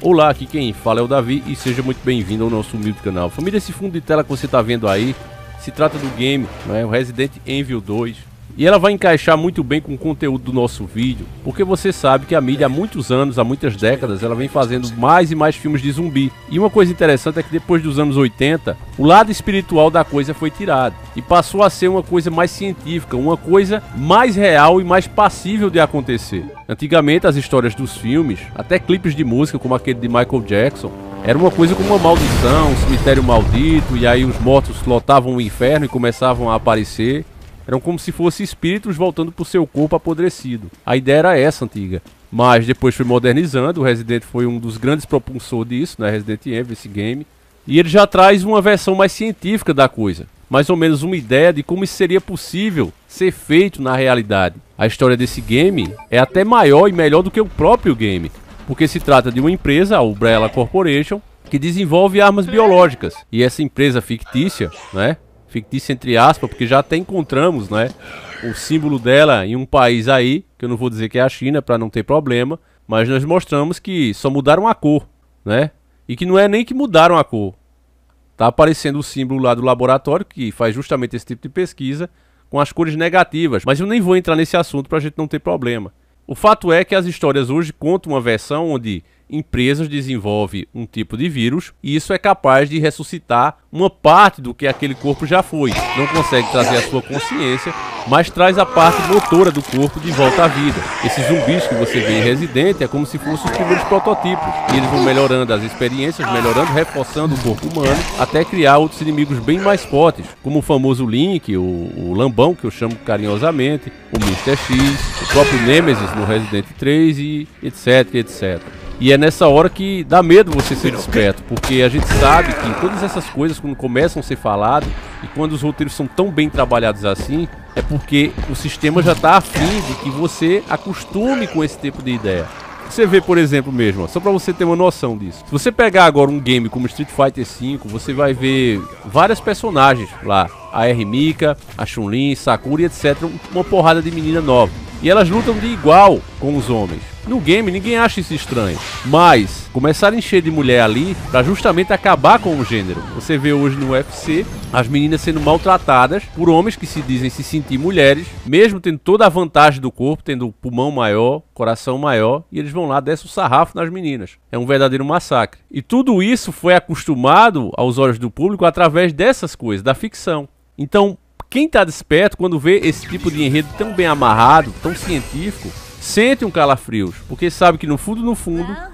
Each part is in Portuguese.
Olá, aqui quem fala é o Davi e seja muito bem-vindo ao nosso humilde canal. Família, esse fundo de tela que você está vendo aí se trata do game, né, o Resident Evil 2. E ela vai encaixar muito bem com o conteúdo do nosso vídeo, porque você sabe que a mídia há muitos anos, há muitas décadas, ela vem fazendo mais e mais filmes de zumbi. E uma coisa interessante é que depois dos anos 80, o lado espiritual da coisa foi tirado e passou a ser uma coisa mais científica, uma coisa mais real e mais passível de acontecer. Antigamente as histórias dos filmes, até clipes de música como aquele de Michael Jackson, era uma coisa como uma maldição, um cemitério maldito, e aí os mortos lotavam o inferno e começavam a aparecer. Eram como se fossem espíritos voltando para o seu corpo apodrecido. A ideia era essa antiga. Mas depois foi modernizando, o Resident foi um dos grandes propulsores disso, né? Resident Evil, esse game. E ele já traz uma versão mais científica da coisa. Mais ou menos uma ideia de como isso seria possível ser feito na realidade. A história desse game é até maior e melhor do que o próprio game. Porque se trata de uma empresa, a Umbrella Corporation, que desenvolve armas biológicas. E essa empresa fictícia, né? Fictícia entre aspas, porque já até encontramos, né, o símbolo dela em um país aí, que eu não vou dizer que é a China para não ter problema, mas nós mostramos que só mudaram a cor, né, e que não é nem que mudaram a cor. Tá aparecendo o símbolo lá do laboratório, que faz justamente esse tipo de pesquisa, com as cores negativas, mas eu nem vou entrar nesse assunto para a gente não ter problema. O fato é que as histórias hoje contam uma versão onde empresas desenvolvem um tipo de vírus e isso é capaz de ressuscitar uma parte do que aquele corpo já foi. Não consegue trazer a sua consciência, mas traz a parte motora do corpo de volta à vida. Esses zumbis que você vê em Resident é como se fossem os primeiros prototipos. E eles vão melhorando as experiências, melhorando, reforçando o corpo humano, até criar outros inimigos bem mais fortes, como o famoso Link, o Lambão, que eu chamo carinhosamente, o Mr. X, o próprio Nemesis no Resident 3 e etc, etc. E é nessa hora que dá medo você ser desperto, porque a gente sabe que todas essas coisas, quando começam a ser faladas, e quando os roteiros são tão bem trabalhados assim, é porque o sistema já está afim de que você acostume com esse tipo de ideia. Você vê, por exemplo mesmo, só para você ter uma noção disso. Se você pegar agora um game como Street Fighter V, você vai ver várias personagens lá. A Mika, a Chun-Li, Sakura, etc. Uma porrada de menina nova. E elas lutam de igual com os homens. No game ninguém acha isso estranho, mas começaram a encher de mulher ali para justamente acabar com o gênero. Você vê hoje no UFC as meninas sendo maltratadas por homens que se dizem se sentir mulheres, mesmo tendo toda a vantagem do corpo, tendo pulmão maior, coração maior, e eles vão lá, descem o sarrafo nas meninas. É um verdadeiro massacre. E tudo isso foi acostumado aos olhos do público através dessas coisas, da ficção. Então, quem está desperto quando vê esse tipo de enredo tão bem amarrado, tão científico, sente um calafrios, porque sabe que no fundo,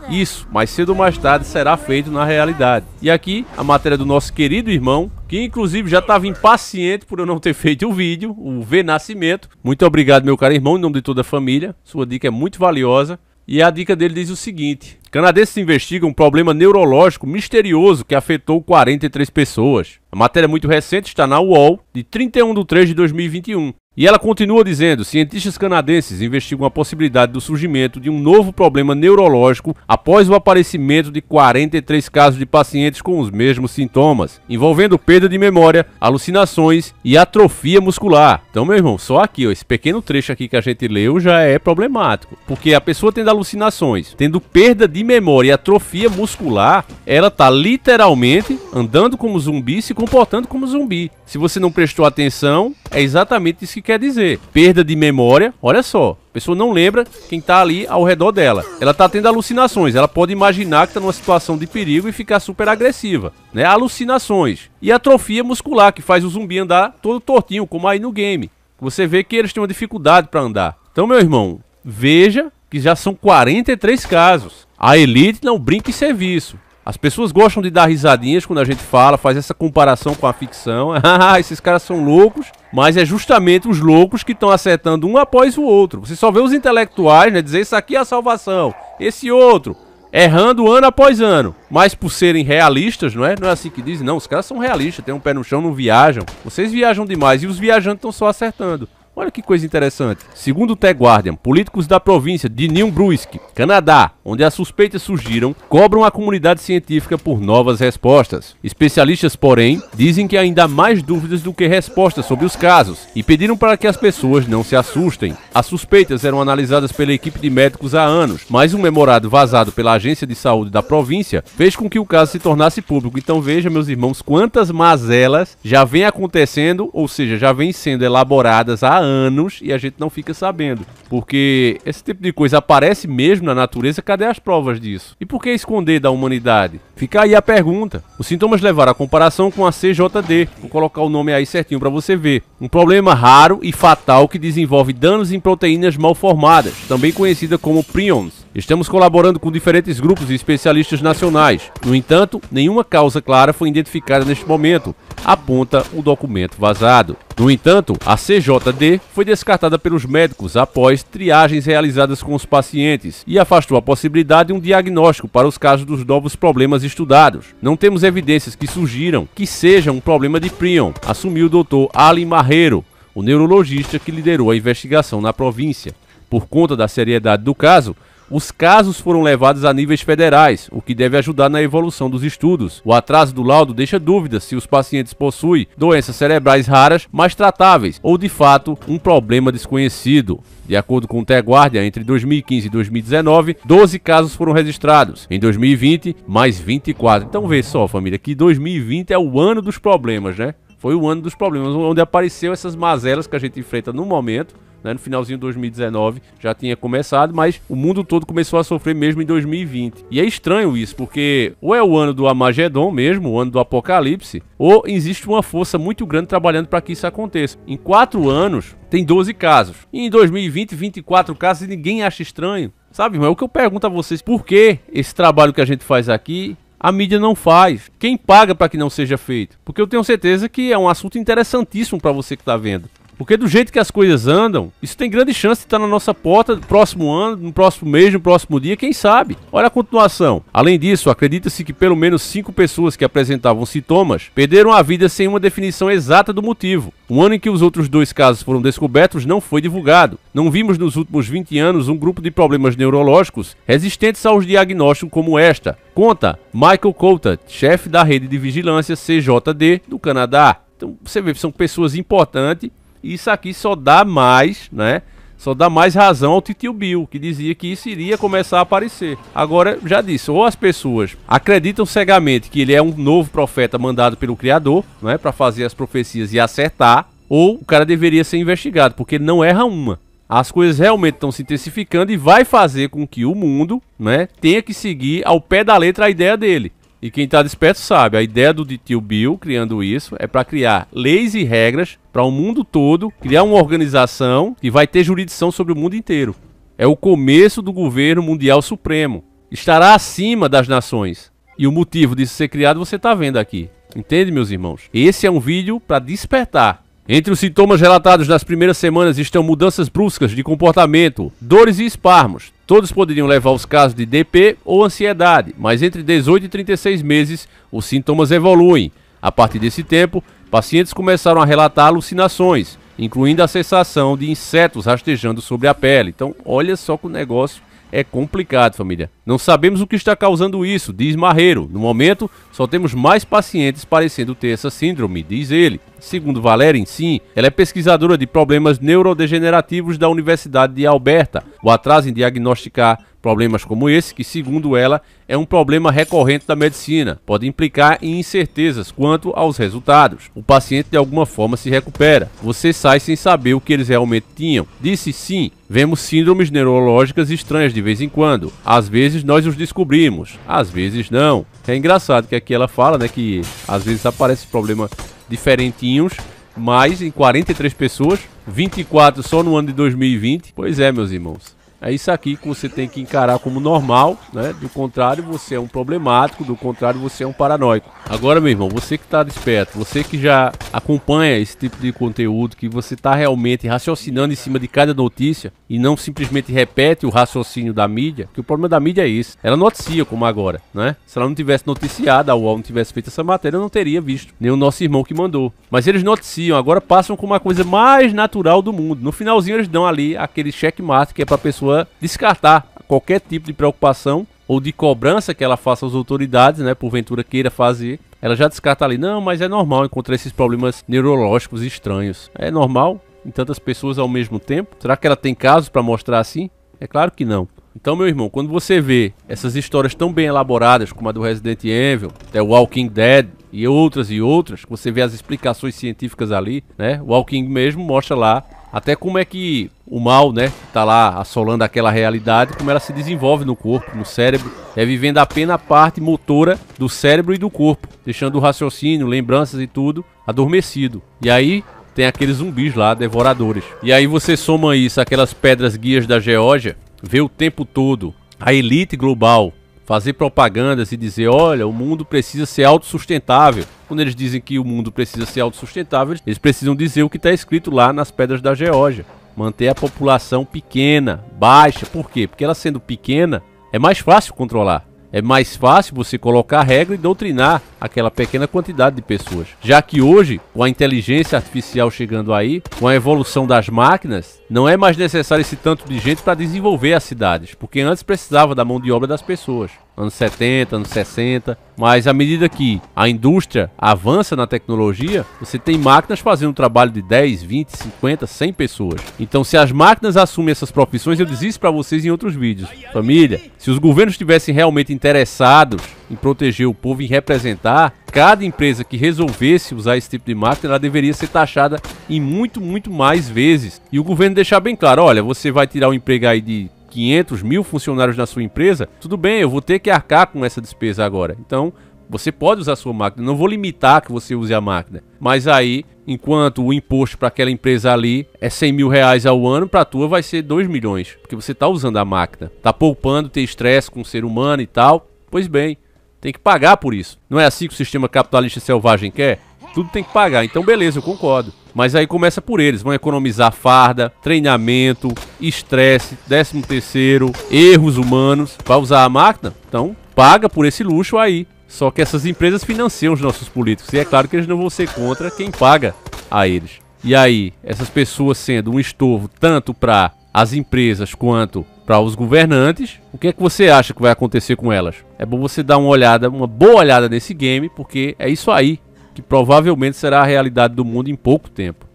isso, mais cedo ou mais tarde, será feito na realidade. E aqui, a matéria do nosso querido irmão, que inclusive já estava impaciente por eu não ter feito o vídeo, o V Nascimento. Muito obrigado, meu caro irmão, em nome de toda a família. Sua dica é muito valiosa. E a dica dele diz o seguinte: canadenses investigam um problema neurológico misterioso que afetou 43 pessoas. A matéria muito recente está na UOL, de 31/3/2021. E ela continua dizendo: cientistas canadenses investigam a possibilidade do surgimento de um novo problema neurológico após o aparecimento de 43 casos de pacientes com os mesmos sintomas, envolvendo perda de memória, alucinações e atrofia muscular. Então, meu irmão, só aqui, ó, esse pequeno trecho aqui que a gente leu já é problemático, porque a pessoa tendo alucinações, tendo perda de memória e atrofia muscular, ela tá literalmente andando como zumbi, se comportando como zumbi. Se você não prestou atenção, é exatamente isso que quer dizer. Perda de memória, olha só, a pessoa não lembra quem está ali ao redor dela. Ela está tendo alucinações, ela pode imaginar que está numa situação de perigo e ficar super agressiva, né? Alucinações. E atrofia muscular, que faz o zumbi andar todo tortinho, como aí no game. Você vê que eles têm uma dificuldade para andar. Então, meu irmão, veja que já são 43 casos. A elite não brinca em serviço. As pessoas gostam de dar risadinhas quando a gente fala, faz essa comparação com a ficção. Ah, esses caras são loucos, mas é justamente os loucos que estão acertando um após o outro. Você só vê os intelectuais, né, dizer isso aqui é a salvação, esse outro, errando ano após ano. Mas por serem realistas, não é assim que dizem, não, os caras são realistas, têm um pé no chão, não viajam. Vocês viajam demais e os viajantes estão só acertando. Olha que coisa interessante. Segundo o The Guardian, políticos da província de New Brunswick, Canadá, onde as suspeitas surgiram, cobram a comunidade científica por novas respostas. Especialistas, porém, dizem que ainda há mais dúvidas do que respostas sobre os casos e pediram para que as pessoas não se assustem. As suspeitas eram analisadas pela equipe de médicos há anos, mas um memorado vazado pela Agência de Saúde da província fez com que o caso se tornasse público. Então veja, meus irmãos, quantas mazelas já vem acontecendo, ou seja, já vem sendo elaboradas há anos e a gente não fica sabendo. Porque esse tipo de coisa aparece mesmo na natureza, cadê as provas disso? E por que esconder da humanidade? Fica aí a pergunta. Os sintomas levaram à comparação com a CJD. Vou colocar o nome aí certinho para você ver. Um problema raro e fatal que desenvolve danos em proteínas mal formadas, também conhecida como prions. Estamos colaborando com diferentes grupos e especialistas nacionais. No entanto, nenhuma causa clara foi identificada neste momento, aponta o documento vazado. No entanto, a CJD foi descartada pelos médicos após triagens realizadas com os pacientes e afastou a possibilidade de um diagnóstico para os casos dos novos problemas estudados. Não temos evidências que sugiram que seja um problema de prion, assumiu o Dr. Ali Marreiro, o neurologista que liderou a investigação na província. Por conta da seriedade do caso, os casos foram levados a níveis federais, o que deve ajudar na evolução dos estudos. O atraso do laudo deixa dúvidas se os pacientes possuem doenças cerebrais raras, mas tratáveis, ou de fato um problema desconhecido. De acordo com o The Guardian, entre 2015 e 2019, 12 casos foram registrados. Em 2020, mais 24. Então vê só, família, que 2020 é o ano dos problemas, né? Foi o ano dos problemas, onde apareceu essas mazelas que a gente enfrenta no momento. No finalzinho de 2019 já tinha começado, mas o mundo todo começou a sofrer mesmo em 2020. E é estranho isso, porque ou é o ano do Armagedon mesmo, o ano do Apocalipse, ou existe uma força muito grande trabalhando para que isso aconteça. Em 4 anos, tem 12 casos. E em 2020, 24 casos e ninguém acha estranho. Sabe, irmão, é o que eu pergunto a vocês, por que esse trabalho que a gente faz aqui a mídia não faz? Quem paga para que não seja feito? Porque eu tenho certeza que é um assunto interessantíssimo para você que está vendo. Porque do jeito que as coisas andam, isso tem grande chance de estar na nossa porta no próximo ano, no próximo mês, no próximo dia, quem sabe? Olha a continuação. Além disso, acredita-se que pelo menos 5 pessoas que apresentavam sintomas perderam a vida sem uma definição exata do motivo. Um ano em que os outros 2 casos foram descobertos não foi divulgado. Não vimos nos últimos 20 anos um grupo de problemas neurológicos resistentes aos diagnósticos como esta, conta Michael Coulthard, chefe da rede de vigilância CJD do Canadá. Então você vê, são pessoas importantes. Isso aqui só dá mais, né? Só dá mais razão ao Titio Bill, que dizia que isso iria começar a aparecer. Agora, já disse, ou as pessoas acreditam cegamente que ele é um novo profeta mandado pelo Criador, não é, para fazer as profecias e acertar, ou o cara deveria ser investigado, porque ele não erra uma. As coisas realmente estão se intensificando e vai fazer com que o mundo, né, tenha que seguir ao pé da letra a ideia dele. E quem está desperto sabe, a ideia do Tio Bill criando isso é para criar leis e regras para o mundo todo, criar uma organização que vai ter jurisdição sobre o mundo inteiro. É o começo do governo mundial supremo. Estará acima das nações. E o motivo disso ser criado você está vendo aqui. Entende, meus irmãos? Esse é um vídeo para despertar. Entre os sintomas relatados nas primeiras semanas estão mudanças bruscas de comportamento, dores e espasmos. Todos poderiam levar aos casos de DP ou ansiedade, mas entre 18 e 36 meses os sintomas evoluem. A partir desse tempo, pacientes começaram a relatar alucinações, incluindo a sensação de insetos rastejando sobre a pele. Então, olha só que o negócio é complicado, família. Não sabemos o que está causando isso, diz Marreiro. No momento, só temos mais pacientes parecendo ter essa síndrome, diz ele. Segundo Valéria, sim, ela é pesquisadora de problemas neurodegenerativos da Universidade de Alberta. O atraso em diagnosticar problemas como esse, que segundo ela, é um problema recorrente da medicina, pode implicar em incertezas quanto aos resultados. O paciente de alguma forma se recupera. Você sai sem saber o que eles realmente tinham. Disse sim, vemos síndromes neurológicas estranhas de vez em quando. Às vezes nós os descobrimos, às vezes não. É engraçado que aqui ela fala, né, que às vezes aparece problema diferentinhos, mas em 43 pessoas, 24 só no ano de 2020. Pois é, meus irmãos. É isso aqui que você tem que encarar como normal, né? Do contrário, você é um problemático, do contrário, você é um paranoico. Agora, meu irmão, você que está desperto, você que já acompanha esse tipo de conteúdo, que você está realmente raciocinando em cima de cada notícia e não simplesmente repete o raciocínio da mídia, que o problema da mídia é esse. Ela noticia como agora, né? Se ela não tivesse noticiado, a UOL não tivesse feito essa matéria, eu não teria visto, nem o nosso irmão que mandou. Mas eles noticiam, agora passam como uma coisa mais natural do mundo. No finalzinho eles dão ali aquele checkmate que é para a pessoa descartar qualquer tipo de preocupação ou de cobrança que ela faça às autoridades, né, porventura queira fazer. Ela já descarta ali, não, mas é normal encontrar esses problemas neurológicos estranhos. É normal em tantas pessoas ao mesmo tempo? Será que ela tem casos para mostrar assim? É claro que não. Então, meu irmão, quando você vê essas histórias tão bem elaboradas como a do Resident Evil, The Walking Dead e outras, que você vê as explicações científicas ali, né? O Walking mesmo mostra lá até como é que o mal, né, que tá lá assolando aquela realidade, como ela se desenvolve no corpo, no cérebro, vivendo apenas a parte motora do cérebro e do corpo, deixando o raciocínio, lembranças e tudo adormecido. E aí tem aqueles zumbis lá, devoradores. E aí você soma isso, aquelas pedras guias da Geórgia, vê o tempo todo a elite global fazer propagandas e dizer, olha, o mundo precisa ser autossustentável. Quando eles dizem que o mundo precisa ser autossustentável, eles precisam dizer o que está escrito lá nas pedras da Geórgia. Manter a população pequena, baixa. Por quê? Porque ela sendo pequena, é mais fácil controlar. É mais fácil você colocar regra e doutrinar aquela pequena quantidade de pessoas. Já que hoje, com a inteligência artificial chegando aí, com a evolução das máquinas, não é mais necessário esse tanto de gente para desenvolver as cidades. Porque antes precisava da mão de obra das pessoas. Anos 70, anos 60. Mas à medida que a indústria avança na tecnologia, você tem máquinas fazendo um trabalho de 10, 20, 50, 100 pessoas. Então, se as máquinas assumem essas profissões, eu disse isso para vocês em outros vídeos. Família, se os governos estivessem realmente interessados em proteger o povo e representar, cada empresa que resolvesse usar esse tipo de máquina, ela deveria ser taxada em muito mais vezes. E o governo deixar bem claro, olha, você vai tirar o emprego aí de 500 mil funcionários na sua empresa, tudo bem, eu vou ter que arcar com essa despesa agora. Então, você pode usar a sua máquina, não vou limitar que você use a máquina. Mas aí, enquanto o imposto para aquela empresa ali é 100 mil reais ao ano, para a tua vai ser 2 milhões, porque você está usando a máquina. Está poupando, ter estresse com o ser humano e tal. Pois bem, tem que pagar por isso. Não é assim que o sistema capitalista selvagem quer? Tudo tem que pagar, então beleza, eu concordo. Mas aí começa por eles, vão economizar farda, treinamento, estresse, 13º, erros humanos. Para usar a máquina? Então paga por esse luxo aí. Só que essas empresas financiam os nossos políticos. E é claro que eles não vão ser contra quem paga a eles. E aí, essas pessoas sendo um estorvo tanto para as empresas quanto para os governantes, o que é que você acha que vai acontecer com elas? É bom você dar uma olhada, uma boa olhada nesse game, porque é isso aí que provavelmente será a realidade do mundo em pouco tempo.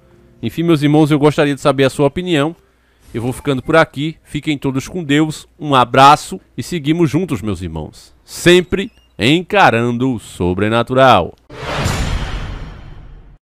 Enfim, meus irmãos, eu gostaria de saber a sua opinião. Eu vou ficando por aqui. Fiquem todos com Deus. Um abraço e seguimos juntos, meus irmãos. Sempre encarando o sobrenatural.